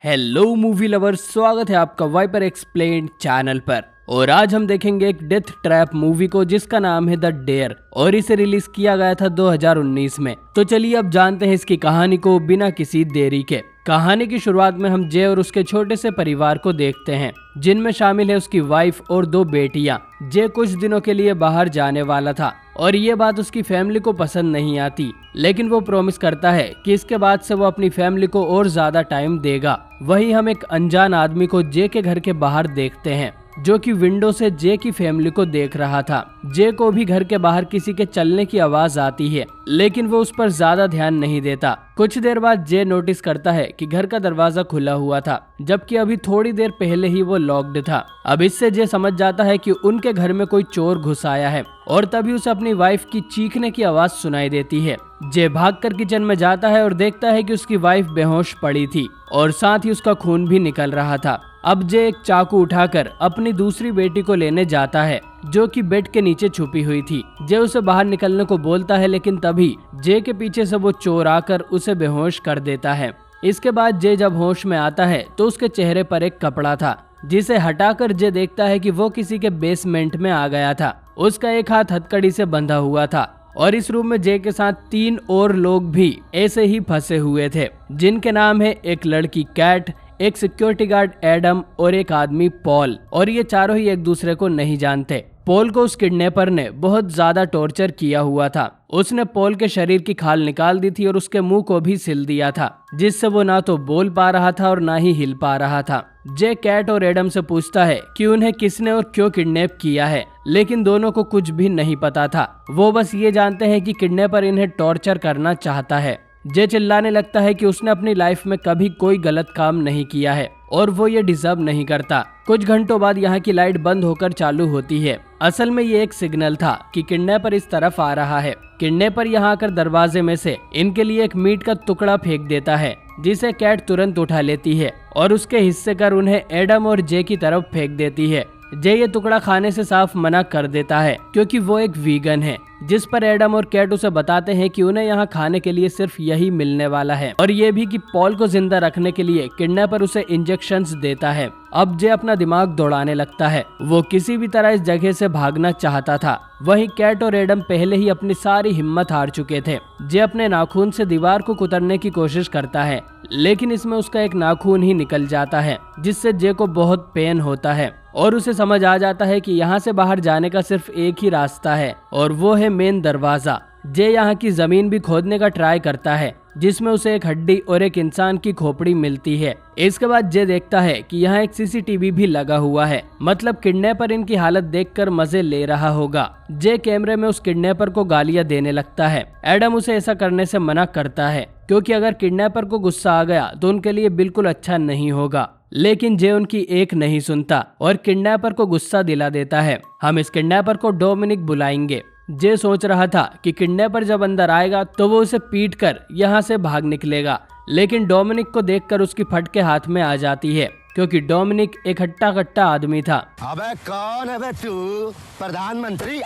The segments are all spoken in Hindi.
हेलो मूवी लवर्स, स्वागत है आपका वाइपर एक्सप्लेन्ड चैनल पर। और आज हम देखेंगे एक डेथ ट्रैप मूवी को जिसका नाम है द डेयर और इसे रिलीज किया गया था 2019 में। तो चलिए अब जानते हैं इसकी कहानी को बिना किसी देरी के। कहानी की शुरुआत में हम जे और उसके छोटे से परिवार को देखते हैं जिनमें शामिल है उसकी वाइफ और 2 बेटियां। जे कुछ दिनों के लिए बाहर जाने वाला था और ये बात उसकी फैमिली को पसंद नहीं आती, लेकिन वो प्रॉमिस करता है कि इसके बाद से वो अपनी फैमिली को और ज्यादा टाइम देगा। वहीं हम एक अनजान आदमी को जे के घर के बाहर देखते हैं जो कि विंडो से जे की फैमिली को देख रहा था। जे को भी घर के बाहर किसी के चलने की आवाज आती है, लेकिन वो उस पर ज्यादा ध्यान नहीं देता। कुछ देर बाद जे नोटिस करता है कि घर का दरवाजा खुला हुआ था, जबकि अभी थोड़ी देर पहले ही वो लॉक्ड था। अब इससे जे समझ जाता है कि उनके घर में कोई चोर घुस आया है और तभी उसे अपनी वाइफ की चीखने की आवाज सुनाई देती है। जे भागकर किचन में जाता है और देखता है कि उसकी वाइफ बेहोश पड़ी थी और साथ ही उसका खून भी निकल रहा था। अब जे एक चाकू उठाकर अपनी दूसरी बेटी को लेने जाता है जो कि बेड के नीचे छुपी हुई थी। जे उसे बाहर निकलने को बोलता है, लेकिन तभी जे के पीछे से वो चोर आकर उसे बेहोश कर देता है। इसके बाद जे जब होश में आता है तो उसके चेहरे पर एक कपड़ा था जिसे हटाकर जे देखता है कि वो किसी के बेसमेंट में आ गया था। उसका एक हाथ हथकड़ी से बंधा हुआ था और इस रूम में जे के साथ 3 और लोग भी ऐसे ही फंसे हुए थे जिनके नाम है एक लड़की कैट, एक सिक्योरिटी गार्ड एडम और एक आदमी पॉल। और ये चारों ही एक दूसरे को नहीं जानते। पॉल को उस किडनैपर ने बहुत ज्यादा टॉर्चर किया हुआ था। उसने पॉल के शरीर की खाल निकाल दी थी और उसके मुंह को भी सिल दिया था, जिससे वो ना तो बोल पा रहा था और ना ही हिल पा रहा था। जे कैट और एडम से पूछता है कि उन्हें किसने और क्यों किडनैप किया है, लेकिन दोनों को कुछ भी नहीं पता था। वो बस ये जानते हैं कि किडनैपर इन्हें टॉर्चर करना चाहता है। जे चिल्लाने लगता है कि उसने अपनी लाइफ में कभी कोई गलत काम नहीं किया है और वो ये डिजर्व नहीं करता। कुछ घंटों बाद यहाँ की लाइट बंद होकर चालू होती है। असल में ये एक सिग्नल था कि किडनैपर इस तरफ आ रहा है। किडनैपर यहाँ आकर दरवाजे में से इनके लिए एक मीट का टुकड़ा फेंक देता है जिसे कैट तुरंत उठा लेती है और उसके हिस्से कर उन्हें एडम और जे की तरफ फेंक देती है। जे ये टुकड़ा खाने से साफ मना कर देता है क्योंकि वो एक वीगन है, जिस पर एडम और कैट उसे बताते हैं कि उन्हें यहाँ खाने के लिए सिर्फ यही मिलने वाला है और ये भी कि पॉल को जिंदा रखने के लिए किडनैपर उसे इंजेक्शंस देता है। अब जे अपना दिमाग दौड़ाने लगता है। वो किसी भी तरह इस जगह से भागना चाहता था। वहीं कैट और एडम पहले ही अपनी सारी हिम्मत हार चुके थे। जे अपने नाखून से दीवार को कुतरने की कोशिश करता है, लेकिन इसमें उसका एक नाखून ही निकल जाता है, जिससे जे को बहुत पेन होता है और उसे समझ आ जाता है कि यहाँ से बाहर जाने का सिर्फ एक ही रास्ता है और वो है मेन दरवाजा। जे यहाँ की जमीन भी खोदने का ट्राई करता है, जिसमें उसे एक हड्डी और एक इंसान की खोपड़ी मिलती है। इसके बाद जे देखता है कि यहाँ एक सीसीटीवी भी लगा हुआ है, मतलब किडनैपर इनकी हालत देखकर मजे ले रहा होगा। जे कैमरे में उस किडनैपर को गालियां देने लगता है। एडम उसे ऐसा करने से मना करता है क्योंकि अगर किडनैपर को गुस्सा आ गया तो उनके लिए बिल्कुल अच्छा नहीं होगा, लेकिन जे उनकी एक नहीं सुनता और किडनैपर को गुस्सा दिला देता है। हम इस किडनैपर को डोमिनिक बुलाएंगे। जे सोच रहा था कि किडनैपर जब अंदर आएगा तो वो उसे पीट कर यहाँ से भाग निकलेगा, लेकिन डोमिनिक को देखकर उसकी फटके हाथ में आ जाती है क्योंकि डोमिनिक एक हट्टा कट्टा आदमी था। अबे कौन है बे तू? प्रधानमंत्री?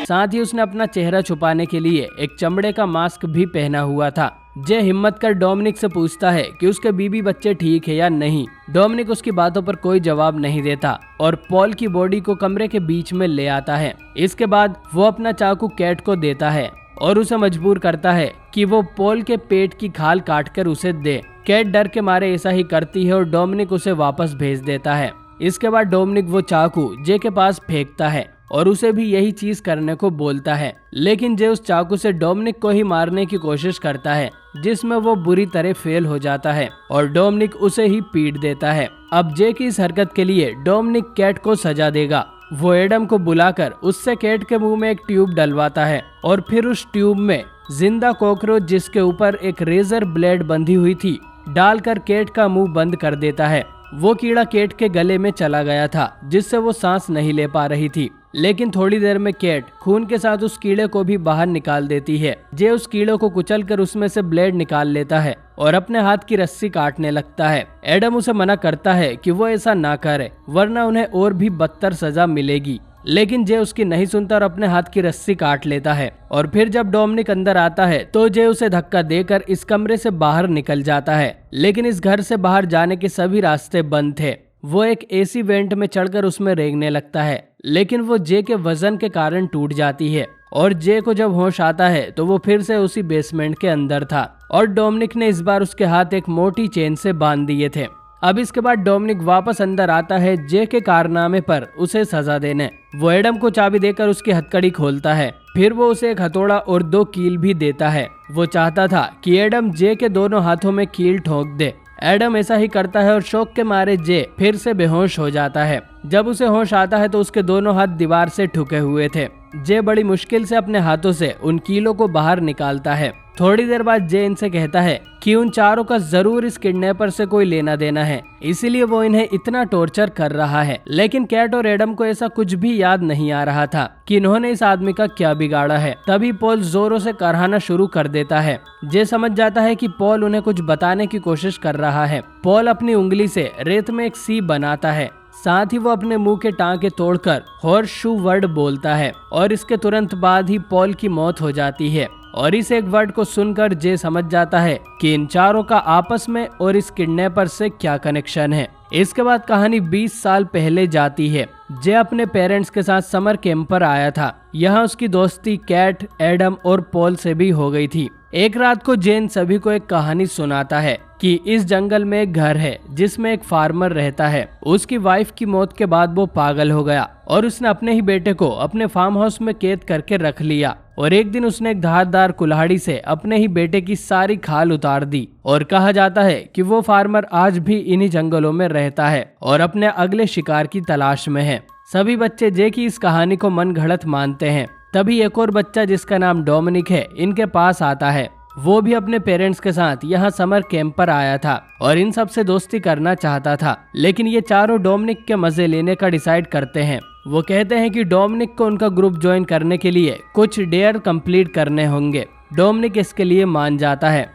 साथ ही उसने अपना चेहरा छुपाने के लिए एक चमड़े का मास्क भी पहना हुआ था। जे हिम्मत कर डोमिनिक से पूछता है कि उसके बीबी बच्चे ठीक है या नहीं। डोमिनिक उसकी बातों पर कोई जवाब नहीं देता और पॉल की बॉडी को कमरे के बीच में ले आता है। इसके बाद वो अपना चाकू कैट को देता है और उसे मजबूर करता है कि वो पॉल के पेट की खाल काटकर उसे दे। कैट डर के मारे ऐसा ही करती है और डोमिनिक उसे वापस भेज देता है। इसके बाद डोमिनिक वो चाकू जे के पास फेंकता है और उसे भी यही चीज करने को बोलता है, लेकिन जे उस चाकू से डोमिनिक को ही मारने की कोशिश करता है, जिसमें वो बुरी तरह फेल हो जाता है और डोमिनिक उसे ही पीट देता है। अब जे की इस हरकत के लिए डोमिनिक कैट को सजा देगा। वो एडम को बुलाकर उससे कैट के मुंह में एक ट्यूब डलवाता है और फिर उस ट्यूब में जिंदा कॉकरोच जिसके ऊपर एक रेजर ब्लेड बंधी हुई थी डालकर कैट का मुंह बंद कर देता है। वो कीड़ा कैट के गले में चला गया था, जिससे वो सांस नहीं ले पा रही थी, लेकिन थोड़ी देर में कैट खून के साथ उस कीड़े को भी बाहर निकाल देती है। जे उस कीड़े को कुचलकर उसमें से ब्लेड निकाल लेता है और अपने हाथ की रस्सी काटने लगता है। एडम उसे मना करता है कि वो ऐसा ना करे वरना उन्हें और भी बदतर सजा मिलेगी, लेकिन जे उसकी नहीं सुनता और अपने हाथ की रस्सी काट लेता है। और फिर जब डोमिनिक अंदर आता है तो जे उसे धक्का देकर इस कमरे से बाहर निकल जाता है, लेकिन इस घर से बाहर जाने के सभी रास्ते बंद थे। वो एक एसी वेंट में चढ़कर उसमें रेंगने लगता है, लेकिन वो जे के वजन के कारण टूट जाती है और जे को जब होश आता है तो वो फिर से उसी बेसमेंट के अंदर था और डोमिनिक ने इस बार उसके हाथ एक मोटी चेन से बांध दिए थे। अब इसके बाद डोमिनिक वापस अंदर आता है जे के कारनामे पर उसे सजा देने। वो एडम को चाबी देकर उसकी हथकड़ी खोलता है, फिर वो उसे एक हथौड़ा और 2 कील भी देता है। वो चाहता था कि एडम जे के दोनों हाथों में कील ठोक दे। एडम ऐसा ही करता है और शौक के मारे जे फिर से बेहोश हो जाता है। जब उसे होश आता है तो उसके दोनों हाथ दीवार से ठुके हुए थे। जे बड़ी मुश्किल से अपने हाथों से उन कीलों को बाहर निकालता है। थोड़ी देर बाद जे इनसे कहता है कि उन चारों का जरूर इस किडनैपर से कोई लेना देना है, इसीलिए वो इन्हें इतना टॉर्चर कर रहा है। लेकिन कैट और एडम को ऐसा कुछ भी याद नहीं आ रहा था कि इन्होंने इस आदमी का क्या बिगाड़ा है। तभी पॉल जोरों से कराहना शुरू कर देता है। जे समझ जाता है कि पॉल उन्हें कुछ बताने की कोशिश कर रहा है। पॉल अपनी उंगली से रेत में एक सी बनाता है, साथ ही वो अपने मुंह के टांके तोड़कर हॉर्स शू वर्ड बोलता है और इसके तुरंत बाद ही पॉल की मौत हो जाती है। और इस एक वर्ड को सुनकर जे समझ जाता है कि इन चारों का आपस में और इस किडनैपर से क्या कनेक्शन है। इसके बाद कहानी 20 साल पहले जाती है। जे अपने पेरेंट्स के साथ समर कैंप पर आया था। यहाँ उसकी दोस्ती कैट, एडम और पॉल से भी हो गई थी। एक रात को जेन सभी को एक कहानी सुनाता है कि इस जंगल में एक घर है जिसमें एक फार्मर रहता है। उसकी वाइफ की मौत के बाद वो पागल हो गया और उसने अपने ही बेटे को अपने फार्म हाउस में कैद करके रख लिया। और एक दिन उसने एक धारदार कुल्हाड़ी से अपने ही बेटे की सारी खाल उतार दी। और कहा जाता है कि वो फार्मर आज भी इन्हीं जंगलों में रहता है और अपने अगले शिकार की तलाश में है। सभी बच्चे जे की इस कहानी को मन घड़त मानते हैं। तभी एक और बच्चा जिसका नाम डोमिनिक है इनके पास आता है। वो भी अपने पेरेंट्स के साथ यहाँ समर कैंप पर आया था और इन सब से दोस्ती करना चाहता था, लेकिन ये चारों डोमिनिक के मजे लेने का डिसाइड करते हैं। वो कहते हैं कि डोमिनिक को उनका ग्रुप ज्वाइन करने के लिए कुछ डेयर कंप्लीट करने होंगे। डोमिनिक इसके लिए मान जाता है।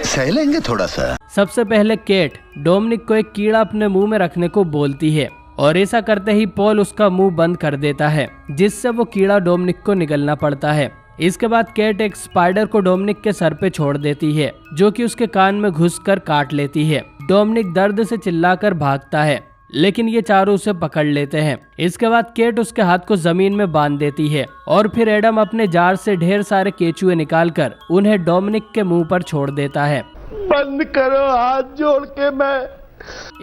सह लेंगे थोड़ा सा। सबसे पहले केट डोमिनिक को एक कीड़ा अपने मुंह में रखने को बोलती है और ऐसा करते ही पॉल उसका मुंह बंद कर देता है, जिससे वो कीड़ा डोमिनिक को निगलना पड़ता है। इसके बाद केट एक स्पाइडर को डोमिनिक के सर पे छोड़ देती है, जो कि उसके कान में घुसकर काट लेती है। डोमिनिक दर्द से चिल्लाकर भागता है, लेकिन ये चारों उसे पकड़ लेते हैं। इसके बाद केट उसके हाथ को जमीन में बांध देती है और फिर एडम अपने जार से ढेर सारे केचुए निकालकर उन्हें डोमिनिक के मुंह पर छोड़ देता है। बंद करो हाथ जोड़ के मैं।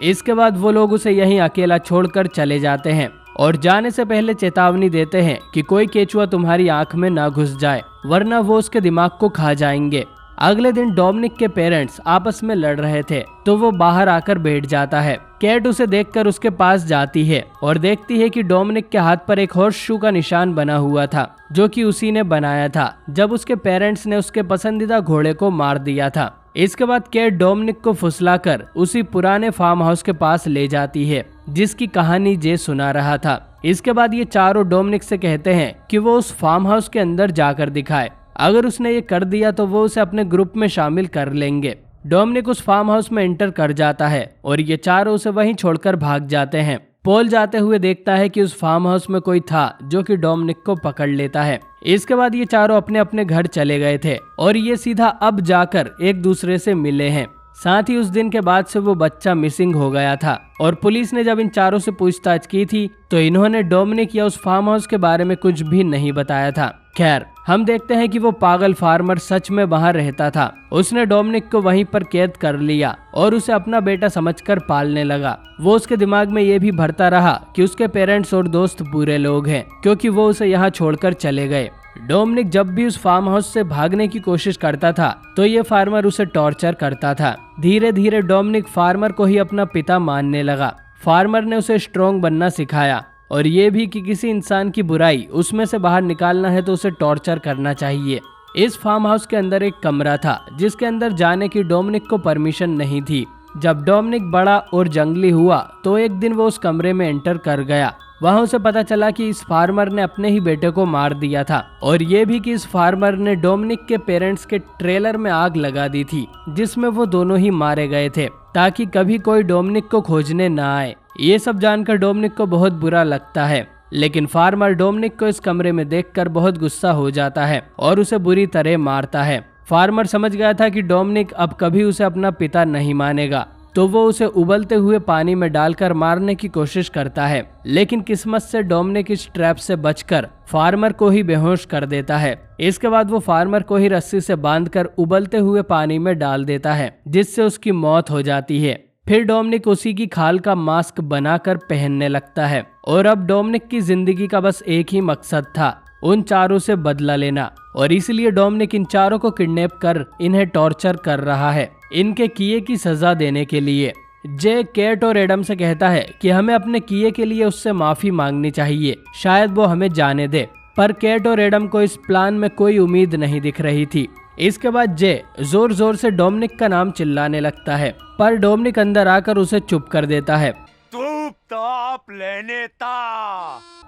इसके बाद वो लोग उसे यहीं अकेला छोड़कर चले जाते हैं और जाने से पहले चेतावनी देते हैं कि कोई केचुआ तुम्हारी आंख में ना घुस जाए, वरना वो उसके दिमाग को खा जाएंगे। अगले दिन डोमिनिक के पेरेंट्स आपस में लड़ रहे थे तो वो बाहर आकर बैठ जाता है। कैट उसे देखकर उसके पास जाती है और देखती है कि डोमिनिक के हाथ पर एक हॉर्स शू का निशान बना हुआ था, जो कि उसी ने बनाया था जब उसके पेरेंट्स ने उसके पसंदीदा घोड़े को मार दिया था। इसके बाद कैट डोमिनिक को फुसलाकर उसी पुराने फार्म हाउस के पास ले जाती है जिसकी कहानी जे सुना रहा था। इसके बाद ये चारों डोमिनिक से कहते हैं कि वो उस फार्म हाउस के अंदर जाकर दिखाए। अगर उसने ये कर दिया तो वो उसे अपने ग्रुप में शामिल कर लेंगे। डोमिनिक उस फार्म हाउस में एंटर कर जाता है और ये चारों उसे वहीं छोड़कर भाग जाते हैं। पॉल जाते हुए देखता है कि उस फार्म हाउस में कोई था जो कि डोमिनिक को पकड़ लेता है। इसके बाद ये चारों अपने अपने घर चले गए थे और ये सीधा अब जाकर एक दूसरे से मिले हैं। साथ ही उस दिन के बाद से वो बच्चा मिसिंग हो गया था और पुलिस ने जब इन चारों से पूछताछ की थी तो इन्होंने डोमिनिक या उस फार्म हाउस के बारे में कुछ भी नहीं बताया था। खैर, हम देखते हैं कि वो पागल फार्मर सच में वहां रहता था। उसने डोमिनिक को वहीं पर कैद कर लिया और उसे अपना बेटा समझकर पालने लगा। वो उसके दिमाग में ये भी भरता रहा कि उसके पेरेंट्स और दोस्त बुरे लोग हैं, क्योंकि वो उसे यहाँ छोड़कर चले गए। डोमिनिक जब भी उस फार्म हाउस से भागने की कोशिश करता था तो ये फार्मर उसे टॉर्चर करता था। धीरे धीरे डोमिनिक फार्मर को ही अपना पिता मानने लगा। फार्मर ने उसे स्ट्रॉन्ग बनना सिखाया और ये भी कि किसी इंसान की बुराई उसमें से बाहर निकालना है तो उसे टॉर्चर करना चाहिए। इस फार्म हाउस के अंदर एक कमरा था जिसके अंदर जाने की डोमिनिक को परमिशन नहीं थी। जब डोमिनिक बड़ा और जंगली हुआ तो एक दिन वो उस कमरे में एंटर कर गया। वहाँ उसे पता चला कि इस फार्मर ने अपने ही बेटे को मार दिया था और ये भी कि इस फार्मर ने डोमिनिक के पेरेंट्स के ट्रेलर में आग लगा दी थी, जिसमें वो दोनों ही मारे गए थे ताकि कभी कोई डोमिनिक को खोजने ना आए। ये सब जानकर डोमिनिक को बहुत बुरा लगता है, लेकिन फार्मर डोमिनिक को इस कमरे में देखकर बहुत गुस्सा हो जाता है और उसे बुरी तरह मारता है। फार्मर समझ गया था कि डोमिनिक अब कभी उसे अपना पिता नहीं मानेगा, तो वो उसे उबलते हुए पानी में डालकर मारने की कोशिश करता है, लेकिन किस्मत से डोमिनिक इस ट्रैप से बचकर फार्मर को ही बेहोश कर देता है। इसके बाद वो फार्मर को ही रस्सी से बांधकर उबलते हुए पानी में डाल देता है, जिससे उसकी मौत हो जाती है। फिर डोमिनिक उसी की खाल का मास्क बनाकर पहनने लगता है और अब डोमिनिक की जिंदगी का बस एक ही मकसद था, उन चारों से बदला लेना, और इसलिए डोमिनिक इन चारों को किडनैप कर इन्हें टॉर्चर कर रहा है इनके किए की सजा देने के लिए। जे कैट और एडम से कहता है कि हमें अपने किए के लिए उससे माफी मांगनी चाहिए, शायद वो हमें जाने दे, पर कैट और एडम को इस प्लान में कोई उम्मीद नहीं दिख रही थी। इसके बाद जे जोर जोर से डोमिनिक का नाम चिल्लाने लगता है, पर डोमिनिक अंदर आकर उसे चुप कर देता है।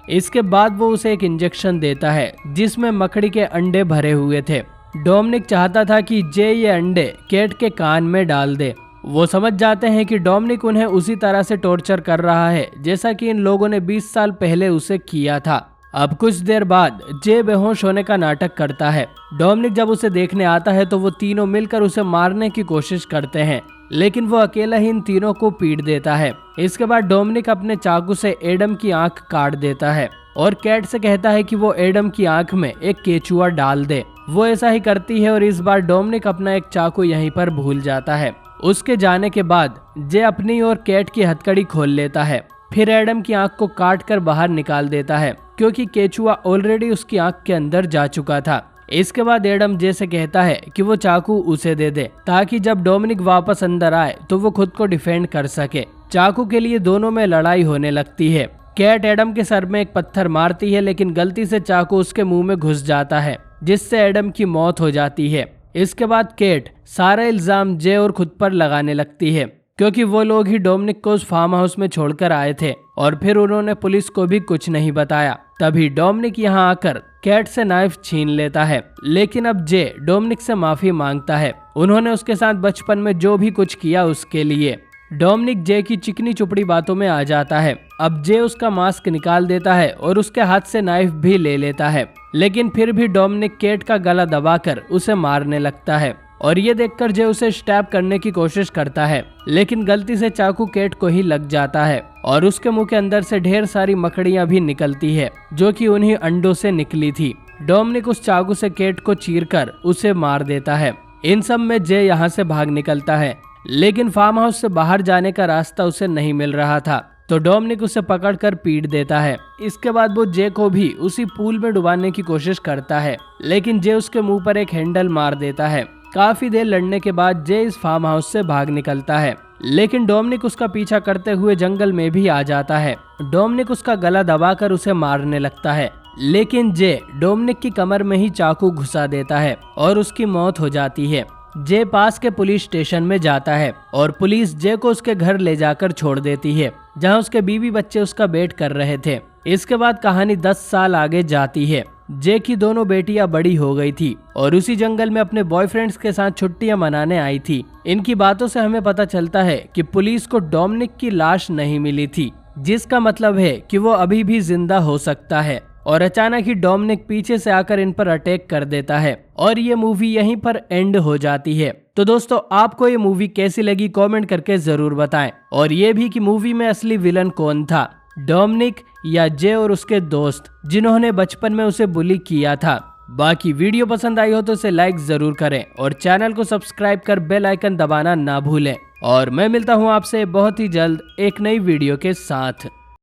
इसके बाद वो उसे एक इंजेक्शन देता है जिसमें मकड़ी के अंडे भरे हुए थे। डोमिनिक चाहता था कि जे ये अंडे कैट के कान में डाल दे। वो समझ जाते हैं कि डोमिनिक उन्हें उसी तरह से टॉर्चर कर रहा है जैसा कि इन लोगों ने 20 साल पहले उसे किया था। अब कुछ देर बाद जे बेहोश होने का नाटक करता है। डोमिनिक जब उसे देखने आता है तो वो तीनों मिलकर उसे मारने की कोशिश करते हैं, लेकिन वो अकेला ही इन तीनों को पीट देता है। इसके बाद डोमिनिक अपने चाकू से एडम की आंख काट देता है और कैट से कहता है कि वो एडम की आंख में एक केचुआ डाल दे। वो ऐसा ही करती है और इस बार डोमिनिक अपना एक चाकू यहीं पर भूल जाता है। उसके जाने के बाद जे अपनी और कैट की हथकड़ी खोल लेता है, फिर एडम की आंख को काट कर बाहर निकाल देता है क्योंकि केचुआ ऑलरेडी उसकी आंख के अंदर जा चुका था। इसके बाद एडम जे से कहता है कि वो चाकू उसे दे दे ताकि जब डोमिनिक वापस अंदर आए तो वो खुद को डिफेंड कर सके। चाकू के लिए दोनों में लड़ाई होने लगती है। कैट एडम के सर में एक पत्थर मारती है, लेकिन गलती से चाकू उसके मुंह में घुस जाता है जिससे एडम की मौत हो जाती है। इसके बाद कैट सारा इल्जाम जे और खुद पर लगाने लगती है क्योंकि वो लोग ही डोमिनिक को उस फार्म हाउस में छोड़कर आए थे और फिर उन्होंने पुलिस को भी कुछ नहीं बताया। तभी डोमिनिक यहाँ आकर कैट से नाइफ छीन लेता है, लेकिन अब जे डोमिनिक से माफी मांगता है, उन्होंने उसके साथ बचपन में जो भी कुछ किया उसके लिए। डोमिनिक जे की चिकनी चुपड़ी बातों में आ जाता है। अब जे उसका मास्क निकाल देता है और उसके हाथ से नाइफ भी ले लेता है, लेकिन फिर भी डोमिनिक कैट का गला दबाकर उसे मारने लगता है और ये देखकर जे उसे स्टैब करने की कोशिश करता है, लेकिन गलती से चाकू कैट को ही लग जाता है और उसके मुंह के अंदर से ढेर सारी मकड़ियां भी निकलती है जो कि उन्हीं अंडों से निकली थी। डोमिनिक उस चाकू से कैट को चीरकर उसे मार देता है। इन सब में जे यहाँ से भाग निकलता है, लेकिन फार्म हाउस से बाहर जाने का रास्ता उसे नहीं मिल रहा था, तो डोमिनिक उसे पकड़कर पीट देता है। इसके बाद वो जे को भी उसी पूल में डुबाने की कोशिश करता है, लेकिन जे उसके मुंह पर एक हैंडल मार देता है। काफी देर लड़ने के बाद जे इस फार्म हाउस से भाग निकलता है, लेकिन डोमिनिक उसका पीछा करते हुए जंगल में भी आ जाता है। डोमिनिक उसका गला दबाकर उसे मारने लगता है, लेकिन जे डोमिनिक की कमर में ही चाकू घुसा देता है और उसकी मौत हो जाती है। जे पास के पुलिस स्टेशन में जाता है और पुलिस जे को उसके घर ले जाकर छोड़ देती है, जहां उसके बीवी बच्चे उसका वेट कर रहे थे। इसके बाद कहानी 10 साल आगे जाती है। जे की दोनों बेटियां बड़ी हो गई थी और उसी जंगल में अपने बॉयफ्रेंड्स के साथ छुट्टियां मनाने आई थी। इनकी बातों से हमें पता चलता है कि पुलिस को डोमिनिक की लाश नहीं मिली थी, जिसका मतलब है कि वो अभी भी जिंदा हो सकता है। और अचानक ही डोमिनिक पीछे से आकर इन पर अटैक कर देता है और ये मूवी यहीं पर एंड हो जाती है। तो दोस्तों, आपको ये मूवी कैसी लगी कमेंट करके जरूर बताएं, और ये भी कि मूवी में असली विलन कौन था, डोमिनिक या जे और उसके दोस्त जिन्होंने बचपन में उसे बुली किया था। बाकी वीडियो पसंद आई हो तो इसे लाइक जरूर करें और चैनल को सब्सक्राइब कर बेल आइकन दबाना ना भूलें। और मैं मिलता हूँ आपसे बहुत ही जल्द एक नई वीडियो के साथ।